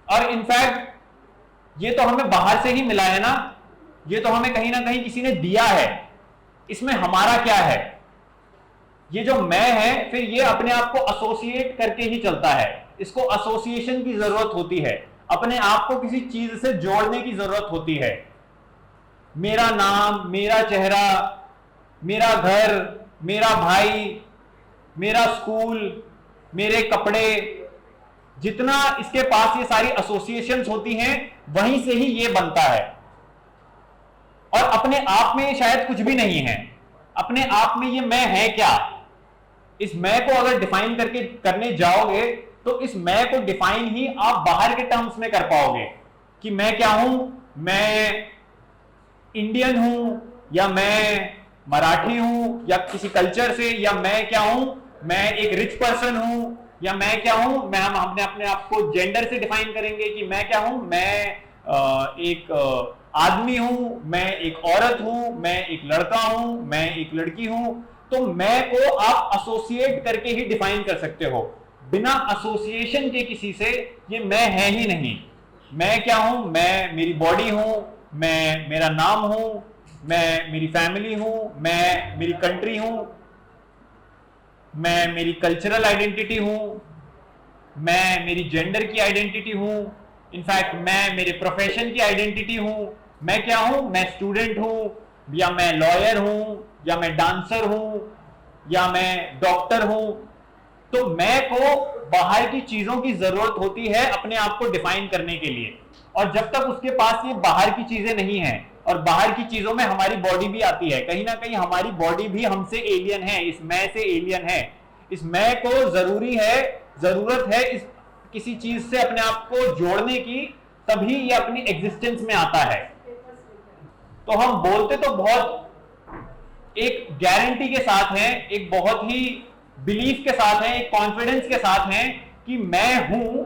और इनफैक्ट ये तो हमें बाहर से ही मिला है ना, ये तो हमें कहीं ना कहीं किसी ने दिया है। इसमें हमारा क्या है? ये जो मैं है फिर ये अपने आप को एसोसिएट करके ही चलता है। इसको एसोसिएशन की जरूरत होती है, अपने आप को किसी चीज से जोड़ने की जरूरत होती है। मेरा नाम, मेरा चेहरा, मेरा घर, मेरा भाई, मेरा स्कूल, मेरे कपड़े, जितना इसके पास ये सारी एसोसिएशंस होती हैं वहीं से ही ये बनता है। और अपने आप में ये शायद कुछ भी नहीं है। अपने आप में ये मैं है क्या? इस मैं को अगर डिफाइन करके करने जाओगे तो इस मैं को डिफाइन ही आप बाहर के टर्म्स में कर पाओगे कि मैं क्या हूं, मैं इंडियन हूं, या मैं मराठी हूं, या किसी कल्चर से, या मैं क्या हूं, मैं एक रिच पर्सन हूं, या मैं क्या हूं, मैं हम अपने आप को जेंडर से डिफाइन करेंगे कि मैं क्या हूं, मैं एक आदमी हूं, मैं एक औरत हूं, मैं एक लड़का हूं, मैं एक लड़की हूं। तो मैं को आप एसोसिएट करके ही डिफाइन कर सकते हो। बिना एसोसिएशन के किसी से ये मैं है ही नहीं। मैं क्या हूं? मैं मेरी बॉडी हूं, मैं मेरा नाम हूं, मैं मेरी फैमिली हूं, मैं मेरी कंट्री हूं, मैं मेरी कल्चरल आइडेंटिटी हूं, मैं मेरी जेंडर की आइडेंटिटी हूं, इनफैक्ट मैं मेरे प्रोफेशन की आइडेंटिटी हूं। मैं क्या हूं? मैं स्टूडेंट हूं, या मैं लॉयर हूं, या मैं डांसर हूं, या मैं डॉक्टर हूं। तो मैं को बाहर की चीजों की जरूरत होती है अपने आप को डिफाइन करने के लिए। और जब तक उसके पास ये बाहर की चीजें नहीं है, और बाहर की चीजों में हमारी बॉडी भी आती है, कहीं ना कहीं हमारी बॉडी भी हमसे एलियन है, इस मैं से एलियन है। इस मैं को जरूरत है इस किसी चीज से अपने आप को जोड़ने की, तभी ये अपनी एग्जिस्टेंस में आता है। तो हम बोलते तो बहुत एक गारंटी के साथ हैं, एक बहुत ही बिलीफ के साथ हैं, एक कॉन्फिडेंस के साथ हैं कि मैं हूं।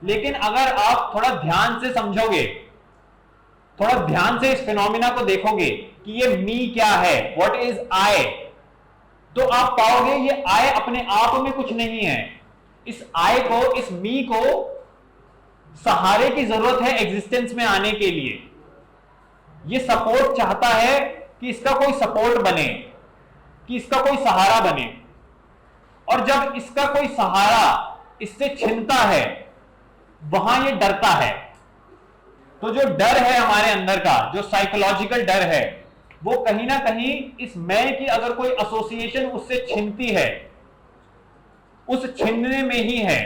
लेकिन अगर आप थोड़ा ध्यान से समझोगे, थोड़ा ध्यान से इस फिनोमिना को देखोगे कि ये मी क्या है, व्हाट इज आई, तो आप पाओगे ये आई अपने आप में कुछ नहीं है। इस आई को, इस मी को सहारे की जरूरत है एग्जिस्टेंस में आने के लिए। ये सपोर्ट चाहता है कि इसका कोई सपोर्ट बने, कि इसका कोई सहारा बने। और जब इसका कोई सहारा इससे छिनता है, वहां ये डरता है। तो जो डर है हमारे अंदर का, जो साइकोलॉजिकल डर है, वो कहीं ना कहीं इस मैं की अगर कोई एसोसिएशन उससे छिनती है, उस छिनने में ही है।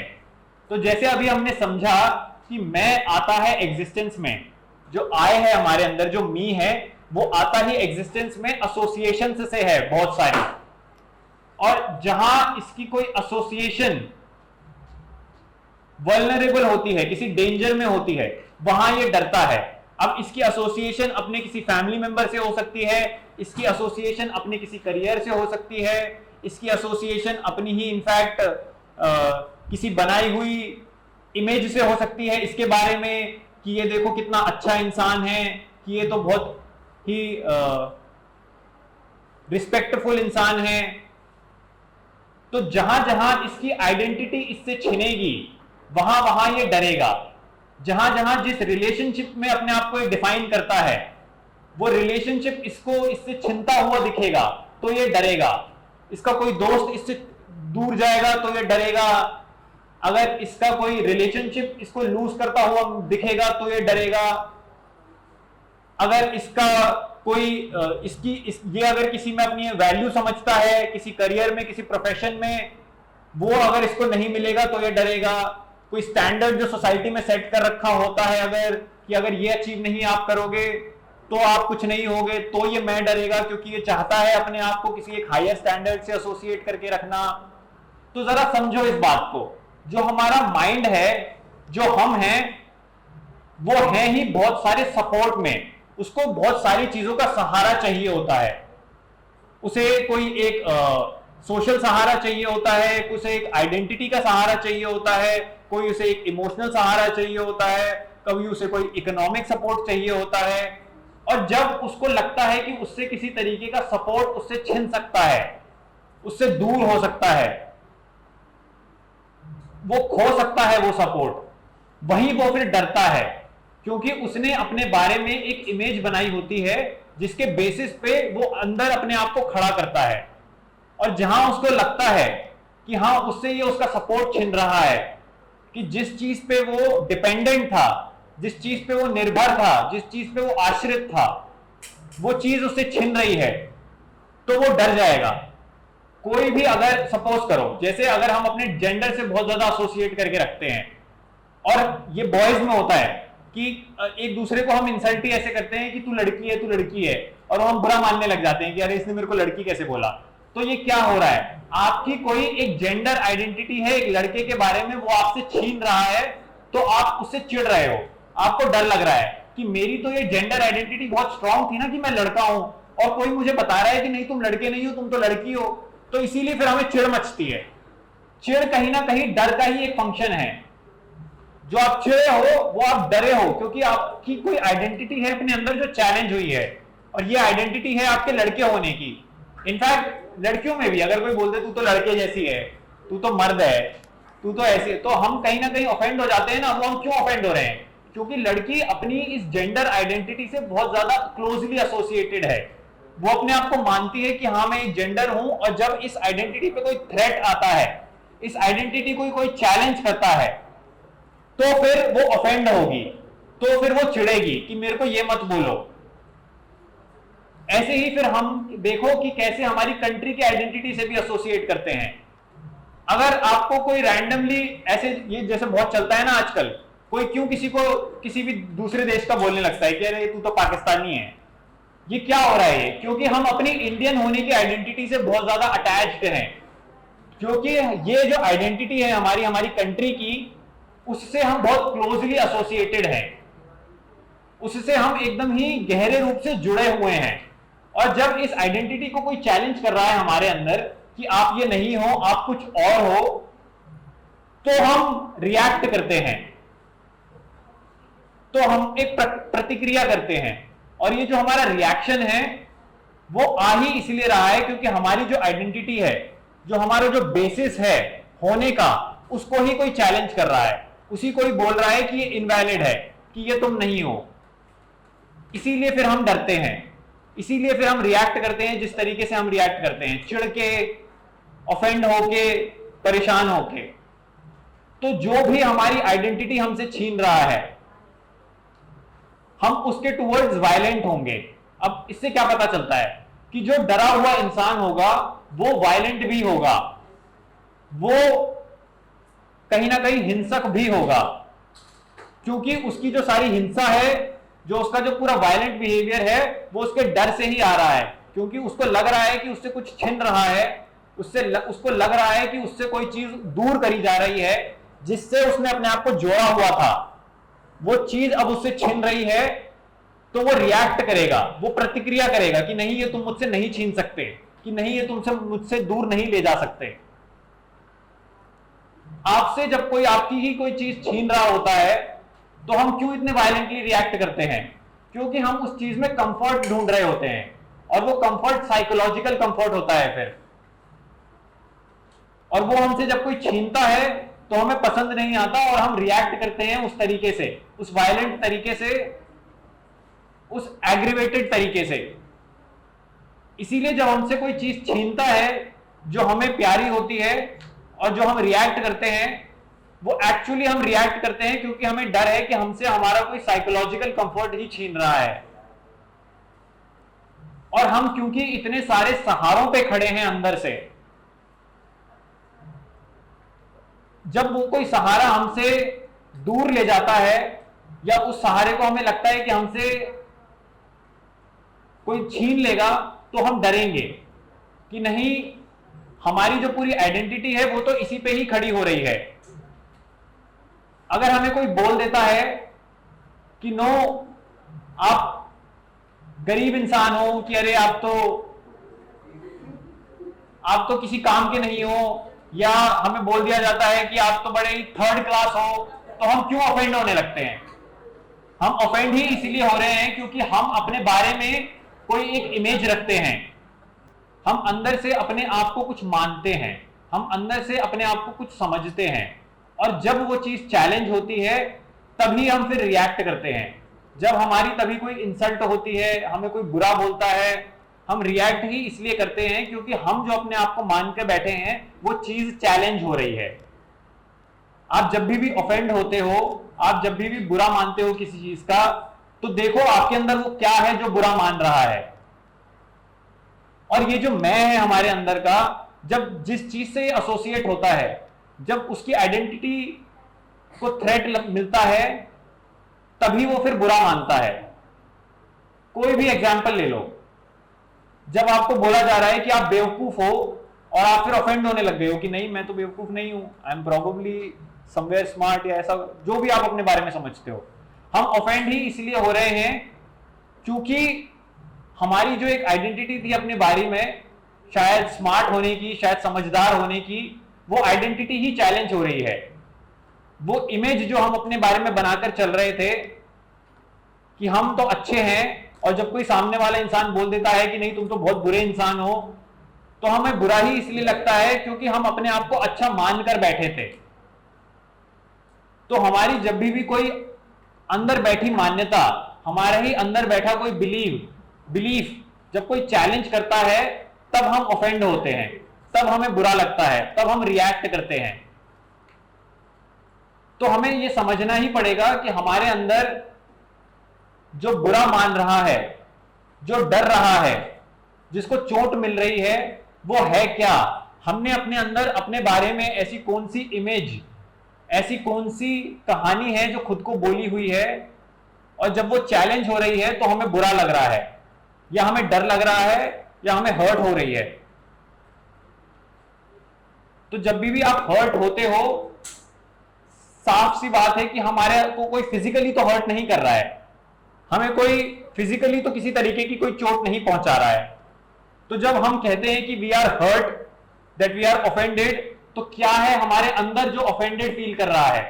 तो जैसे अभी हमने समझा कि मैं आता है एग्जिस्टेंस में, जो आई है हमारे अंदर, जो मी है, वो आता ही एग्जिस्टेंस में एसोसिएशन से है बहुत सारी। और जहां इसकी कोई एसोसिएशन वल्नरेबल होती है, किसी डेंजर में होती है, वहां ये डरता है। अब इसकी एसोसिएशन अपने किसी फैमिली मेंबर से हो सकती है, इसकी एसोसिएशन अपने किसी करियर से हो सकती है, इसकी एसोसिएशन अपनी ही इनफैक्ट किसी बनाई हुई इमेज से हो सकती है इसके बारे में कि ये देखो कितना अच्छा इंसान है, कि ये तो बहुत ही रिस्पेक्टफुल इंसान है। तो जहां जहां इसकी आइडेंटिटी इससे छिनेगी वहां वहां ये डरेगा। जहां जहां जिस रिलेशनशिप में अपने आप को डिफाइन करता है वो रिलेशनशिप इसको इससे छिनता हुआ दिखेगा तो ये डरेगा। इसका कोई दोस्त इससे दूर जाएगा तो ये डरेगा। अगर इसका कोई रिलेशनशिप इसको लूज करता हुआ दिखेगा तो ये डरेगा। अगर इसका कोई ये अगर किसी में अपनी वैल्यू समझता है, किसी करियर में, किसी प्रोफेशन में, वो अगर इसको नहीं मिलेगा तो ये डरेगा। कोई स्टैंडर्ड जो सोसाइटी में सेट कर रखा होता है अगर कि अगर ये अचीव नहीं आप करोगे तो आप कुछ नहीं होगे, तो ये मैं डरेगा, क्योंकि ये चाहता है अपने आप को किसी एक हायर स्टैंडर्ड से एसोसिएट करके रखना। तो जरा समझो इस बात को, जो हमारा माइंड है, जो हम हैं, वो है ही बहुत सारे सपोर्ट में। उसको बहुत सारी चीजों का सहारा चाहिए होता है। उसे कोई एक सोशल सहारा चाहिए होता है, उसे एक आइडेंटिटी का सहारा चाहिए होता है, कोई उसे एक इमोशनल सहारा चाहिए होता है, कभी उसे कोई इकोनॉमिक सपोर्ट चाहिए होता है। और जब उसको लगता है कि उससे किसी तरीके का सपोर्ट उससे छिन सकता है, उससे दूर हो सकता है, वो खो सकता है वो सपोर्ट, वहीं वो फिर डरता है, क्योंकि उसने अपने बारे में एक इमेज बनाई होती है जिसके बेसिस पे वो अंदर अपने आप को खड़ा करता है। और जहां उसको लगता है कि हाँ उससे ये उसका सपोर्ट छिन रहा है, कि जिस चीज पे वो डिपेंडेंट था, जिस चीज पे वो निर्भर था, जिस चीज पे वो आश्रित था, वो चीज उससे छिन रही है, तो वो डर जाएगा। कोई भी अगर सपोज करो, जैसे अगर हम अपने जेंडर से बहुत ज्यादा एसोसिएट करके रखते हैं, और ये बॉयज में होता है कि एक दूसरे को हम इंसल्ट ही ऐसे करते हैं कि तू लड़की है, तू लड़की है, और हम बुरा मानने लग जाते हैं कि अरे इसने मेरे को लड़की कैसे बोला। तो ये क्या हो रहा है, आपकी कोई एक जेंडर आइडेंटिटी है एक लड़के के बारे में, वो आपसे छीन रहा है, तो आप उससे चिढ़ रहे हो, आपको डर लग रहा है कि मेरी तो ये जेंडर आइडेंटिटी बहुत स्ट्रांग थी ना कि मैं लड़का हूं, और कोई मुझे बता रहा है कि नहीं तुम लड़के नहीं हो, तुम तो लड़की हो। तो इसीलिए फिर हमें चिढ़ मचती है। चिढ़ कहीं ना कहीं डर का ही एक फंक्शन है। जो आप चिढ़े हो वो आप डरे हो, क्योंकि आपकी कोई आइडेंटिटी है अपने अंदर जो चैलेंज हुई है, और ये आइडेंटिटी है आपके लड़के होने की। इनफैक्ट लड़कियों में भी अगर कोई बोलते तू तो लड़के जैसी है, तू तो मर्द है, तू तो ऐसी है, तो हम कहीं ना कहीं ऑफेंड हो जाते हैं ना। वो हम क्यों ऑफेंड हो रहे हैं, क्योंकि लड़की अपनी इस जेंडर आइडेंटिटी से बहुत ज्यादा क्लोजली एसोसिएटेड है। वो अपने आप को मानती है कि हाँ मैं एक जेंडर हूं, और जब इस आइडेंटिटी पे कोई थ्रेट आता है, इस आइडेंटिटी को कोई चैलेंज करता है, तो फिर वो ऑफेंड होगी, तो फिर वो चिढ़ेगी कि मेरे को ये मत बोलो। ऐसे ही फिर हम देखो कि कैसे हमारी कंट्री की आइडेंटिटी से भी एसोसिएट करते हैं। अगर आपको कोई रैंडमली ऐसे, ये जैसे बहुत चलता है ना आजकल, कोई क्यों किसी को किसी भी दूसरे देश का बोलने लगता है कि अरे तू तो पाकिस्तानी है। ये क्या हो रहा है, क्योंकि हम अपनी इंडियन होने की आइडेंटिटी से बहुत ज्यादा अटैच्ड हैं। क्योंकि ये जो आइडेंटिटी है हमारी, हमारी कंट्री की, उससे हम बहुत क्लोजली एसोसिएटेड हैं, उससे हम एकदम ही गहरे रूप से जुड़े हुए हैं। और जब इस आइडेंटिटी को कोई चैलेंज कर रहा है हमारे अंदर कि आप ये नहीं हो, आप कुछ और हो, तो हम रिएक्ट करते हैं, तो हम एक प्रतिक्रिया करते हैं। और ये जो हमारा रिएक्शन है वो आ ही इसलिए रहा है क्योंकि हमारी जो आइडेंटिटी है, जो हमारा जो बेसिस है होने का, उसको ही कोई चैलेंज कर रहा है, उसी को ही बोल रहा है कि ये इनवैलिड है, कि ये तुम नहीं हो। इसीलिए फिर हम डरते हैं, इसीलिए फिर हम रिएक्ट करते हैं जिस तरीके से हम रिएक्ट करते हैं, चिढ़ के, ऑफेंड होके, परेशान होके। तो जो भी हमारी आइडेंटिटी हमसे छीन रहा है, हम उसके टुवर्ड्स वायलेंट होंगे। अब इससे क्या पता चलता है कि जो डरा हुआ इंसान होगा वो वायलेंट भी होगा, वो कहीं ना कहीं हिंसक भी होगा, क्योंकि उसकी जो सारी हिंसा है, जो उसका जो पूरा वायलेंट बिहेवियर है, वो उसके डर से ही आ रहा है। क्योंकि उसको लग रहा है कि उससे कुछ छिन रहा है, उसको लग रहा है कि उससे कोई चीज दूर करी जा रही है, जिससे उसने अपने आप को जोड़ा हुआ था, वो चीज अब उससे छिन रही है, तो वो रिएक्ट करेगा, वो प्रतिक्रिया करेगा कि नहीं ये तुम मुझसे नहीं छीन सकते, कि नहीं ये तुमसे मुझसे दूर नहीं ले जा सकते। आपसे जब कोई आपकी ही कोई चीज छीन रहा होता है तो हम क्यों इतने वायलेंटली रिएक्ट करते हैं? क्योंकि हम उस चीज में कंफर्ट ढूंढ रहे होते हैं, और वो कंफर्ट साइकोलॉजिकल कंफर्ट होता है फिर। और वो हमसे जब कोई छीनता है तो हमें पसंद नहीं आता और हम रिएक्ट करते हैं उस तरीके से, उस वायलेंट तरीके से, उस एग्रीवेटेड तरीके से। इसीलिए जब हमसे कोई चीज छीनता है जो हमें प्यारी होती है और जो हम रिएक्ट करते हैं, वो एक्चुअली हम रिएक्ट करते हैं क्योंकि हमें डर है कि हमसे हमारा कोई साइकोलॉजिकल कंफर्ट ही छीन रहा है। और हम क्योंकि इतने सारे सहारों पे खड़े हैं अंदर से, जब वो कोई सहारा हमसे दूर ले जाता है या उस सहारे को हमें लगता है कि हमसे कोई छीन लेगा, तो हम डरेंगे कि नहीं, हमारी जो पूरी आइडेंटिटी है वो तो इसी पे ही खड़ी हो रही है। अगर हमें कोई बोल देता है कि नो, आप गरीब इंसान हो, कि अरे आप तो किसी काम के नहीं हो, या हमें बोल दिया जाता है कि आप तो बड़े ही थर्ड क्लास हो, तो हम क्यों ऑफेंड होने लगते हैं? हम ऑफेंड ही इसलिए हो रहे हैं क्योंकि हम अपने बारे में कोई एक इमेज रखते हैं, हम अंदर से अपने आप को कुछ मानते हैं, हम अंदर से अपने आप को कुछ समझते हैं, और जब वो चीज चैलेंज होती है तभी हम फिर रिएक्ट करते हैं। जब हमारी तभी कोई इंसल्ट होती है, हमें कोई बुरा बोलता है, हम रिएक्ट ही इसलिए करते हैं क्योंकि हम जो अपने आप को मान के बैठे हैं वो चीज चैलेंज हो रही है। आप जब भी ऑफेंड होते हो, आप जब भी बुरा मानते हो किसी चीज का, तो देखो आपके अंदर वो क्या है जो बुरा मान रहा है। और ये जो मैं है हमारे अंदर का, जब जिस चीज से एसोसिएट होता है, जब उसकी आइडेंटिटी को थ्रेट मिलता है, तभी वो फिर बुरा मानता है। कोई भी एग्जाम्पल ले लो, जब आपको बोला जा रहा है कि आप बेवकूफ हो और आप फिर ऑफेंड होने लग गए हो कि नहीं, मैं तो बेवकूफ नहीं हूं, I am probably somewhere smart, या ऐसा जो भी आप अपने बारे में समझते हो, हम ऑफेंड ही इसलिए हो रहे हैं क्योंकि हमारी जो एक आइडेंटिटी थी अपने बारे में, शायद स्मार्ट होने की, शायद समझदार होने की, वो आइडेंटिटी ही चैलेंज हो रही है। वो इमेज जो हम अपने बारे में बनाकर चल रहे थे कि हम तो अच्छे हैं, और जब कोई सामने वाला इंसान बोल देता है कि नहीं तुम तो बहुत बुरे इंसान हो, तो हमें बुरा ही इसलिए लगता है क्योंकि हम अपने आप को अच्छा मानकर बैठे थे। तो हमारी जब भी कोई अंदर बैठी मान्यता, हमारे ही अंदर बैठा कोई बिलीफ जब कोई चैलेंज करता है, तब हम ऑफेंड होते हैं, तब हमें बुरा लगता है, तब हम रिएक्ट करते हैं। तो हमें यह समझना ही पड़ेगा कि हमारे अंदर जो बुरा मान रहा है, जो डर रहा है, जिसको चोट मिल रही है, वो है क्या? हमने अपने अंदर अपने बारे में ऐसी कौन सी इमेज, ऐसी कौन सी कहानी है जो खुद को बोली हुई है, और जब वो चैलेंज हो रही है तो हमें बुरा लग रहा है, या हमें डर लग रहा है, या हमें हर्ट हो रही है। तो जब भी आप हर्ट होते हो, साफ सी बात है कि हमारे को कोई फिजिकली तो हर्ट नहीं कर रहा है, हमें कोई फिजिकली तो किसी तरीके की कोई चोट नहीं पहुंचा रहा है। तो जब हम कहते हैं कि we are hurt, that we are offended, तो क्या है हमारे अंदर जो ऑफेंडेड फील कर रहा है?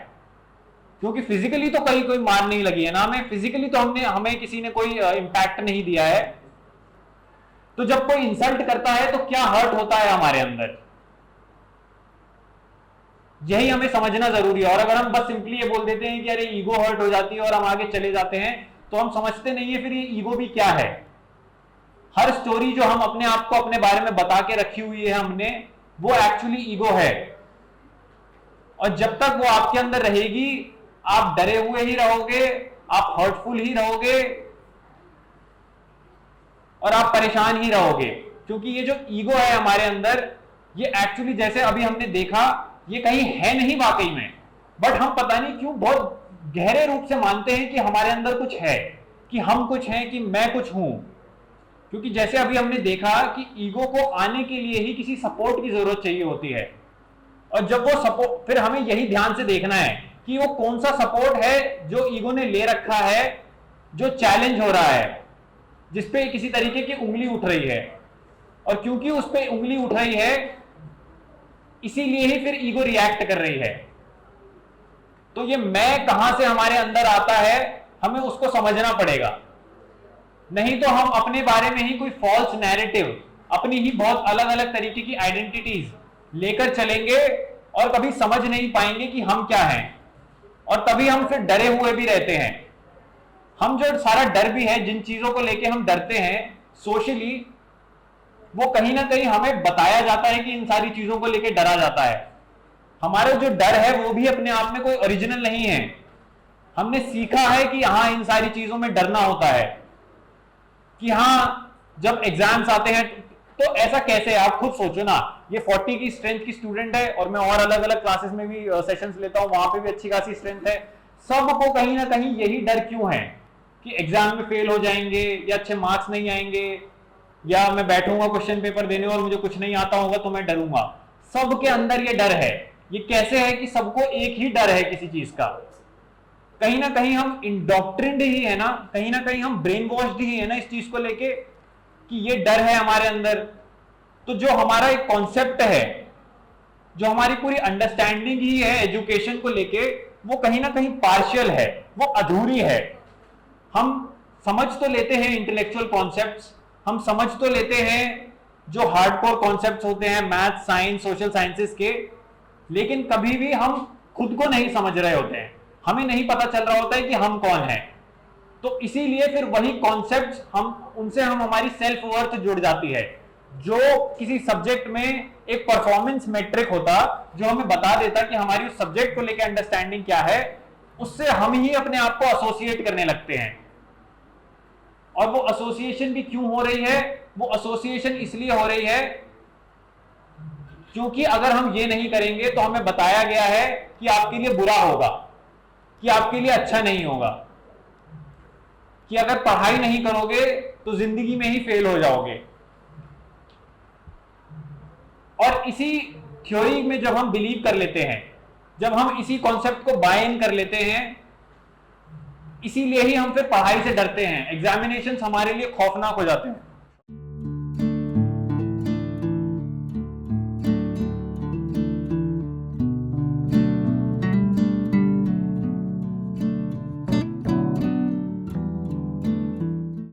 क्योंकि फिजिकली तो कहीं कोई मार नहीं लगी है ना, हमें फिजिकली तो हमें किसी ने कोई इंपैक्ट नहीं दिया है। तो जब कोई इंसल्ट करता है तो क्या हर्ट होता है हमारे अंदर, यही हमें समझना जरूरी है। और अगर हम बस सिंपली ये बोल देते हैं कि अरे ईगो हर्ट हो जाती है और हम आगे चले जाते हैं, तो हम समझते नहीं है फिर ये ईगो भी क्या है। हर स्टोरी जो हम अपने आप को अपने बारे में बता के रखी हुई है हमने, वो एक्चुअली ईगो है। और जब तक वो आपके अंदर रहेगी, आप डरे हुए ही रहोगे, आप हर्टफुल ही रहोगे, और आप परेशान ही रहोगे। क्योंकि ये जो ईगो है हमारे अंदर, ये एक्चुअली जैसे अभी हमने देखा, ये कहीं है नहीं वाकई में, बट हम पता नहीं क्यों बहुत गहरे रूप से मानते हैं कि हमारे अंदर कुछ है, कि हम कुछ हैं, कि मैं कुछ हूं। क्योंकि जैसे अभी हमने देखा कि ईगो को आने के लिए ही किसी सपोर्ट की जरूरत चाहिए होती है, और जब वो सपोर्ट, फिर हमें यही ध्यान से देखना है कि वो कौन सा सपोर्ट है जो ईगो ने ले रखा है, जो चैलेंज हो रहा है, जिसपे किसी तरीके की उंगली उठ रही है। और क्योंकि उस पे उंगली उठ रही है, इसीलिए ही फिर ईगो रिएक्ट कर रही है। तो ये मैं कहां से हमारे अंदर आता है, हमें उसको समझना पड़ेगा। नहीं तो हम अपने बारे में ही कोई फॉल्स नैरेटिव, अपनी ही बहुत अलग अलग तरीके की आइडेंटिटीज लेकर चलेंगे और कभी समझ नहीं पाएंगे कि हम क्या हैं। और तभी हम फिर डरे हुए भी रहते हैं। हम जो सारा डर भी है, जिन चीजों को लेके हम डरते हैं सोशली, वो कहीं ना कहीं हमें बताया जाता है कि इन सारी चीजों को लेके डरा जाता है। हमारा जो डर है वो भी अपने आप में कोई ओरिजिनल नहीं है। हमने सीखा है कि हाँ, इन सारी चीजों में डरना होता है, कि हाँ जब एग्जाम्स आते हैं तो ऐसा कैसे, आप खुद सोचो ना, ये 40 की स्ट्रेंथ की स्टूडेंट है और मैं और अलग अलग क्लासेस में भी सेशंस लेता हूं, वहां पे भी अच्छी खासी स्ट्रेंथ है। सबको कहीं ना कहीं यही डर क्यों है कि एग्जाम में फेल हो जाएंगे या अच्छे मार्क्स नहीं आएंगे, या मैं बैठूंगा क्वेश्चन पेपर देने और मुझे कुछ नहीं आता होगा तो मैं डरूंगा। सबके अंदर ये डर है। ये कैसे है कि सबको एक ही डर है किसी चीज का। कहीं ना कहीं हम इंडोक्ट्रिन्ड ही है ना, कहीं ना कहीं हम ब्रेन वॉश्ड ही है ना इस चीज को लेके कि ये डर है हमारे अंदर। तो जो हमारा एक कॉन्सेप्ट है, जो हमारी पूरी अंडरस्टैंडिंग ही है एजुकेशन को लेके, वो कहीं ना कहीं पार्शियल है, वो अधूरी है। हम समझ तो लेते हैं इंटेलेक्चुअल कॉन्सेप्ट्स, हम समझ तो लेते हैं जो हार्डकोर कॉन्सेप्ट्स होते हैं मैथ, साइंस, सोशल साइंसेस के, लेकिन कभी भी हम खुद को नहीं समझ रहे होते हैं। हमें नहीं पता चल रहा होता है कि हम कौन हैं। तो इसीलिए फिर वही कॉन्सेप्ट्स, हम उनसे हमारी सेल्फ वर्थ जुड़ जाती है। जो किसी सब्जेक्ट में एक परफॉर्मेंस मेट्रिक होता जो हमें बता देता कि हमारी उस सब्जेक्ट को लेकर अंडरस्टैंडिंग क्या है, उससे हम ही अपने आप को एसोसिएट करने लगते हैं। और वो एसोसिएशन भी क्यों हो रही है? वो एसोसिएशन इसलिए हो रही है क्योंकि अगर हम ये नहीं करेंगे तो हमें बताया गया है कि आपके लिए बुरा होगा, कि आपके लिए अच्छा नहीं होगा, कि अगर पढ़ाई नहीं करोगे तो जिंदगी में ही फेल हो जाओगे। और इसी थ्योरी में जब हम बिलीव कर लेते हैं, जब हम इसी कॉन्सेप्ट को बाय इन कर लेते हैं, इसीलिए ही हम फिर पढ़ाई से डरते हैं। एग्जामिनेशंस हमारे लिए खौफनाक हो जाते हैं।